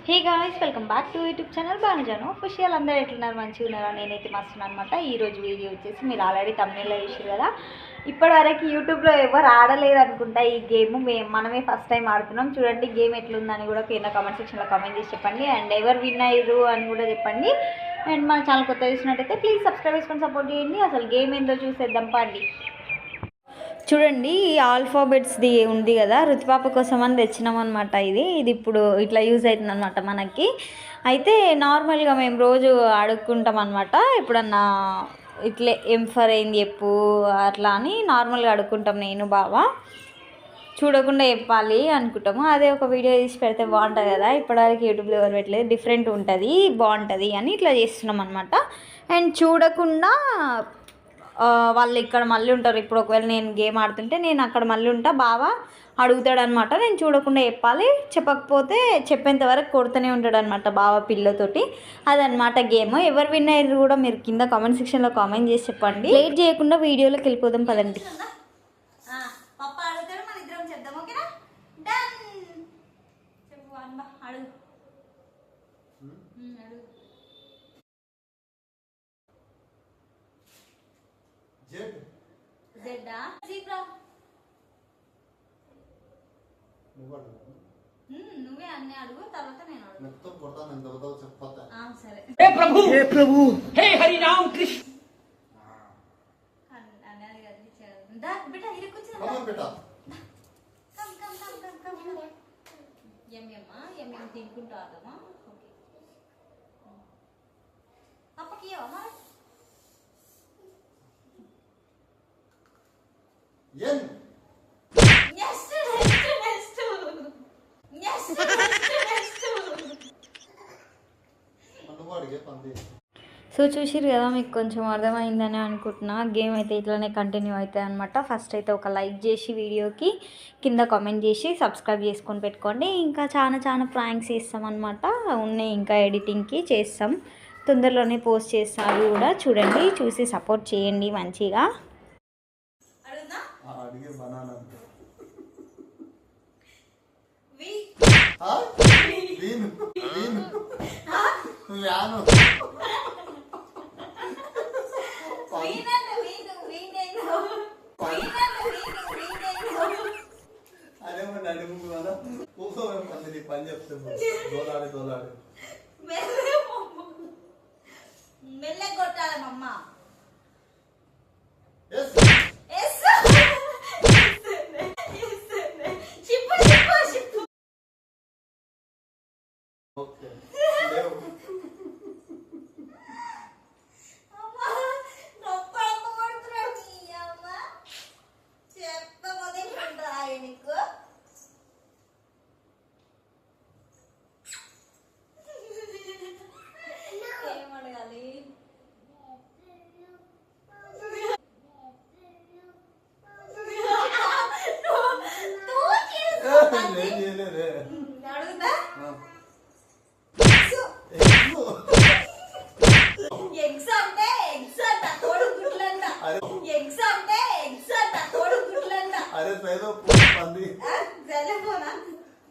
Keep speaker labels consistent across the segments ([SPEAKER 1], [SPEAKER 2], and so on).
[SPEAKER 1] Hey guys, welcome back to YouTube channel Banujanu official. అందరూ ఎట్లున్నారు? మంచిగా ఉన్నారా? నేనైతే మస్తున్నాను అనమాట. ఈరోజు వీడియో వచ్చేసి మీరు ఆల్రెడీ తమిళలో చూసారు కదా. ఇప్పటివరకు యూట్యూబ్లో ఎవరు ఆడలేదు అనుకుంటా ఈ గేమ్. మనమే ఫస్ట్ టైం ఆడుతున్నాం. చూడండి గేమ్ ఎట్లుందని కూడా కింద కామెంట్ సెక్షన్లో కామెంట్ చేసి చెప్పండి. అండ్ ఎవరు విన్ అయ్యారు అని కూడా చెప్పండి. అండ్ మన ఛానల్ కొత్త చూసినట్టయితే ప్లీజ్ సబ్స్క్రైబ్ చేసుకొని సపోర్ట్ చేయండి. అసలు గేమ్ ఏందో చూసేద్దాం పండి. చూడండి ఈ ఆల్ఫాబెట్స్ది ఉంది కదా, రుతుపాప కోసం అని తెచ్చినాం అనమాట. ఇది ఇప్పుడు ఇట్లా యూజ్ అవుతుంది అనమాట మనకి. అయితే నార్మల్గా మేము రోజు అడుక్కుంటాం అనమాట. ఎప్పుడన్నా ఇట్లే ఎంఫర్ అయింది చెప్పు అట్లా అని నార్మల్గా అడుక్కుంటాం నేను బావా. చూడకుండా చెప్పాలి అనుకుంటాము. అదే ఒక వీడియో తీసి పెడితే బాగుంటుంది కదా. ఇప్పటివరకు యూట్యూబ్లో ఎవరు పెట్టలేదు, డిఫరెంట్ ఉంటుంది, బాగుంటుంది అని ఇట్లా చేస్తున్నాం అనమాట. అండ్ చూడకుండా వాళ్ళు ఇక్కడ మళ్ళీ ఉంటారు. ఇప్పుడు ఒకవేళ నేను గేమ్ ఆడుతుంటే నేను అక్కడ మళ్ళీ ఉంటా, బావ అడుగుతాడనమాట. నేను చూడకుండా చెప్పాలి, చెప్పకపోతే చెప్పేంత వరకు కొడుతూనే ఉంటాడనమాట బావ పిల్లతోటి. అదనమాట గేమ్. ఎవరు విన్ అయ్యారు కూడా మీరు కింద కామెంట్ సెక్షన్లో కామెంట్ చేసి చెప్పండి. లేట్ చేయకుండా వీడియోలోకి వెళ్ళిపోదాం పదండి. నువ్వే అన్నీ అడుగు, తర్వాత నేను సరే. హే ప్రభు, హే ప్రభు, హే హరి రామ్ కృష్ణ బేటా ఇరుకొచ్చి ఎం తినుకుంటా ఆడమా. అప్పకి ఇవ్వమా. సో చూసిరు కదా, మీకు కొంచెం అర్థమైందని అనుకుంటున్నా. గేమ్ అయితే ఇట్లానే కంటిన్యూ అవుతాయి అనమాట. ఫస్ట్ అయితే ఒక లైక్ చేసి వీడియోకి కింద కామెంట్ చేసి సబ్స్క్రైబ్ చేసుకొని పెట్టుకోండి. ఇంకా చాలా ప్రాంక్స్ చేస్తాం అనమాట. ఉన్నాయి ఇంకా ఎడిటింగ్కి చేస్తాం, తొందరలోనే పోస్ట్ చేస్తాం. అవి కూడా చూడండి, చూసి సపోర్ట్ చేయండి మంచిగా.
[SPEAKER 2] పని చెప్తాను
[SPEAKER 1] మెల్లె కొట్టాలి మమ్మ.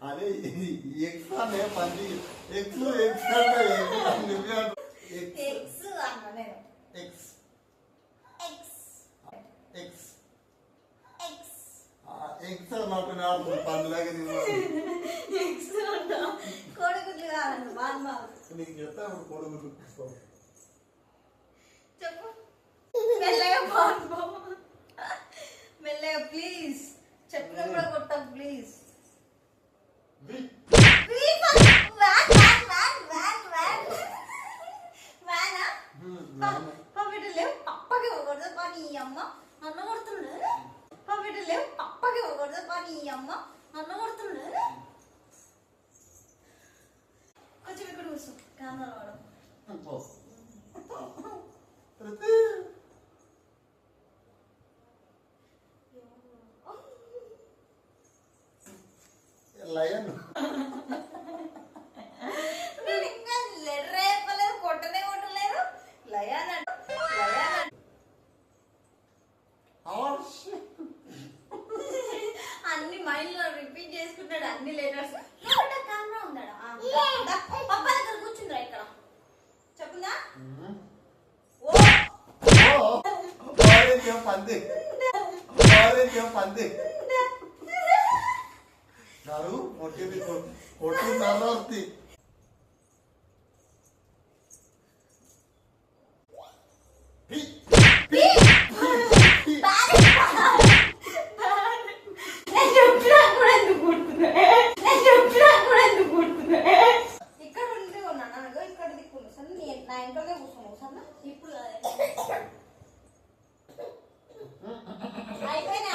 [SPEAKER 2] అరే ఎక్స్ట్రా పంది ఎక్స్ ఎక్స్ అన్నట్టు పందులాగా
[SPEAKER 1] కోడిగుడ్లు కావాలండి బాగా.
[SPEAKER 2] నీకు చెప్తా కోడిగుడ్లు
[SPEAKER 1] చెప్పు మెల్లగా బాగు, మెల్లగా ప్లీజ్. చెప్పిన కూడా కొట్ట ప్లీజ్. పప్పెట్టలేవు పప్పకి ఇవ్వకూడదు పని అమ్మ అన్న కొడుతున్నాడు. పప్పెట్టలేవు పప్పకి ఇవ్వకూడదు పని అమ్మ అన్న కొడుతున్నాడు. కొంచెం ఇక్కడ కూర్చో, కెమెరా వాడు.
[SPEAKER 2] లయన్
[SPEAKER 1] నేను ఇంకా లెటర్ చెప్పలేదు, కొట్టలేదు. లయన్ అన్ని మైండ్ లో రిపీట్ చేసుకుంటాడు అన్ని లెటర్స్. కెమెరా ఉందా? పప్ప దగ్గర కూర్చుందిరా ఇక్కడ చెప్పుందా
[SPEAKER 2] పంది పంది గారు కొట్టి నర్రర్తి
[SPEAKER 1] ఇక్కడ ఉండి ఉన్నాను ఇక్కడ దిక్కు సార్ నా ఇంట్లోనే కూర్చున్నావు సార్ ఇప్పుడు అయిపోయినా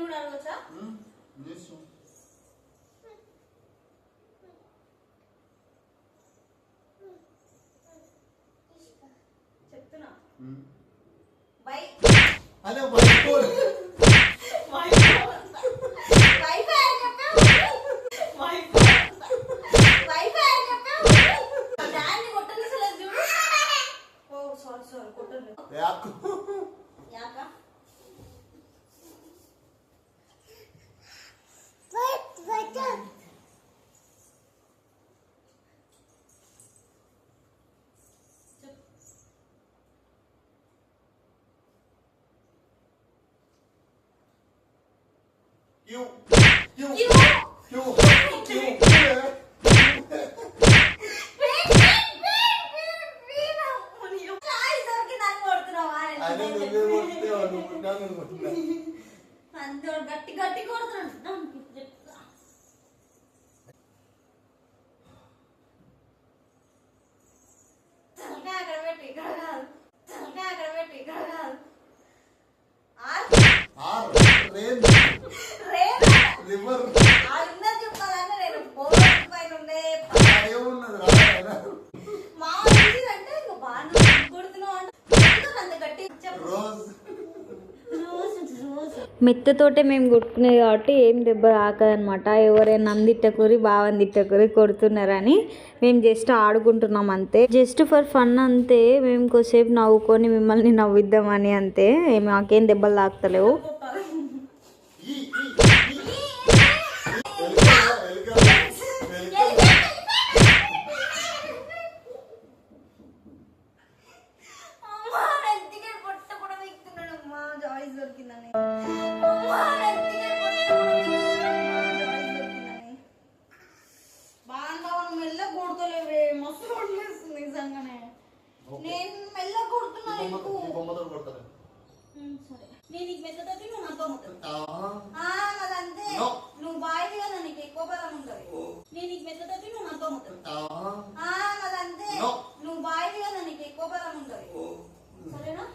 [SPEAKER 1] కూడా అడగచ్చా చెప్తున్నా బై
[SPEAKER 2] అదే
[SPEAKER 1] గట్టి గట్టి కొడుతున్నాడు అక్కడ పెట్టి ఇక్కడ కాదు అక్కడ పెట్టి ఇక్కడ కాదు
[SPEAKER 2] రివర్
[SPEAKER 1] చెప్పాలంటే నేను పైన ఉండే మా అంటే ఇంకా బాగా కొడుతున్నావు అంటే అంత గట్టి మెత్తతోటే మేము కొట్టుకునేది కాబట్టి ఏం దెబ్బ తాకదనమాట. ఎవరైనా అందిట్టకూరి బావని తిట్టకూరి కొడుతున్నారని మేము జస్ట్ ఆడుకుంటున్నాం అంతే, జస్ట్ ఫర్ ఫన్ అంతే. మేము కొద్దిసేపు నవ్వుకొని మిమ్మల్ని నవ్విద్దామని అంతే, మాకేం దెబ్బలు తాకుతలేవు. నువ్వు బాయ్ కదా నీకు ఎక్కువ బలం ఉంటుంది. నేను నీకు మెత్తతోటి నువ్వు నాతో అదంతే, నువ్వు బాయ్ కదా నీకు ఎక్కువ బలం ఉంటుంది. సరేనా?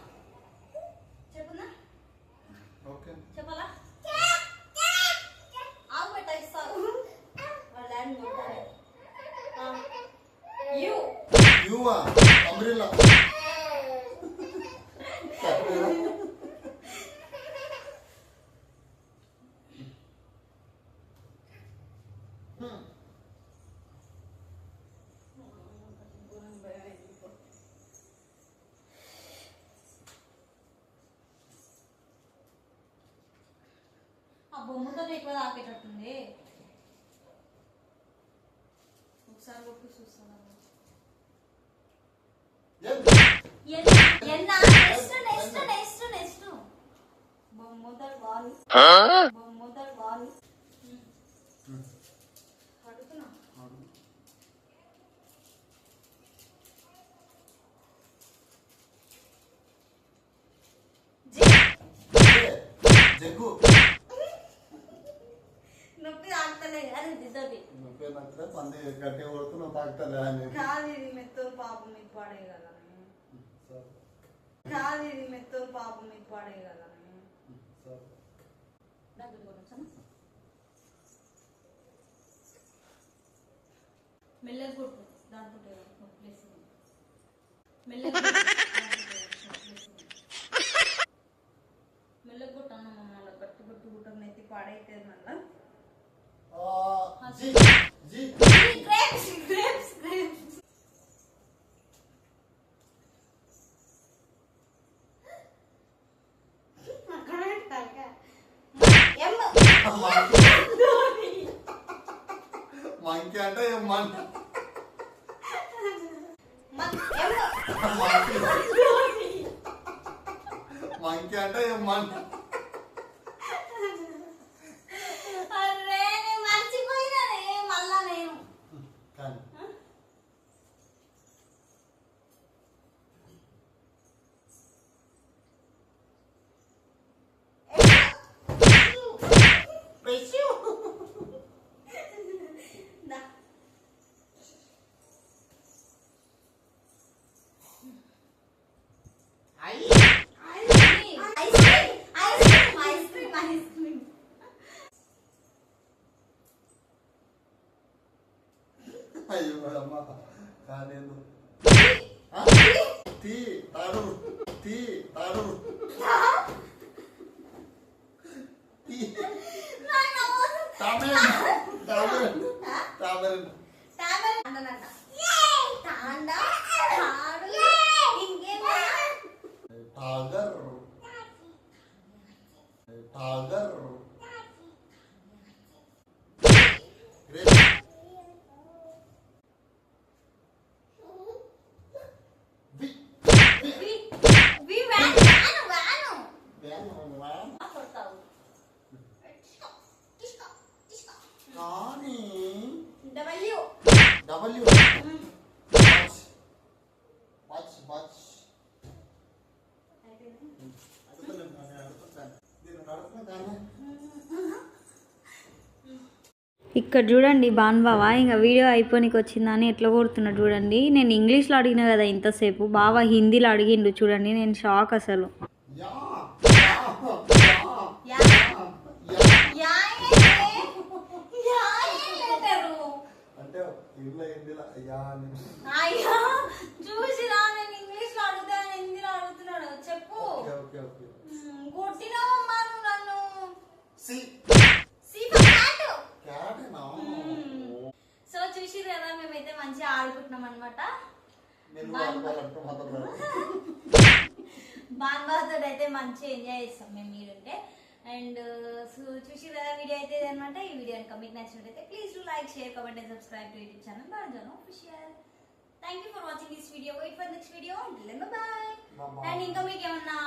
[SPEAKER 1] చెప్పున్నా చెప్పాలా? ఆగు పెట్ట ఇస్తావు ఆ బొమ్మతో ఎక్కువ తాకేటట్టుంది. ఒకసారి కొట్టి చూస్తాను. బొమ్మోదల్ బాల్ అడుగుతున్నా. నొప్పి తాకుతలే అది దిద్దది
[SPEAKER 2] పంది గట్టి కొడుతూ నువ్వు తాకుతలే అని
[SPEAKER 1] కాదు. ఇది మెత్తో పాపం మీకు పాడే కదా, కాదు. ఇది మెత్తో పాపం మీకు పాడే కదా. మెల్లగా కొట్టు దాంతో మెల్లగా కొట్టు అన్న మళ్ళీ గట్టి గట్టి గుట్టం నెత్తి పాడైతే మళ్ళా
[SPEAKER 2] మంకి అంటే మంకి మంకి అంటే మంకి
[SPEAKER 1] అరే నేను మర్చిపోయినానే మళ్ళా నేను
[SPEAKER 2] కానీ అయ్యో అమ్మ కాలేదు తీ తాడు తీ తాడు డబ్ల్యూ వాచ్ వాచ్
[SPEAKER 1] ఇక్కడ చూడండి బావా ఇంకా వీడియో అయిపోనికి వచ్చిందని ఎట్లా కొడుతున్నాడు చూడండి. నేను ఇంగ్లీష్లో అడిగిన కదా ఇంతసేపు, బావా హిందీలో అడిగిండు చూడండి. నేను షాక్ అసలు. చూసిరా నేను ఇంగ్లీష్ లో అడుగుతా హిందీలో అడుగుతున్నాడు. చెప్పు కొట్టినావమ్మా నువ్వు నన్ను. సో చూసిరు కదా మేమైతే మంచిగా ఆడుకుంటున్నాం అనమాట. బాన్బాతో అయితే మంచిగా ఎంజాయ్ చేస్తాం మేము మీరుంటే. అండ్ సో చూసిరు కదా వీడియో అయితే అనమాట. ఈ వీడియో కనుక మీకు నచ్చినట్లయితే please do like, share, comment and subscribe to YouTube channel Banjanu official. Thank you for watching this video. Wait for next video. Bye. And ఇంకా మీకు ఏమన్నా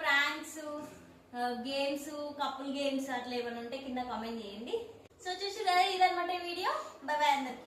[SPEAKER 1] ప్రాంక్స్, గేమ్స్, కపుల్ గేమ్స్ అట్లా ఏమైనా ఉంటే కింద కామెంట్ చేయండి. సో చూసి కదా ఇదన్నమాట వీడియో. బాయ్ బాయ్ అందరికి.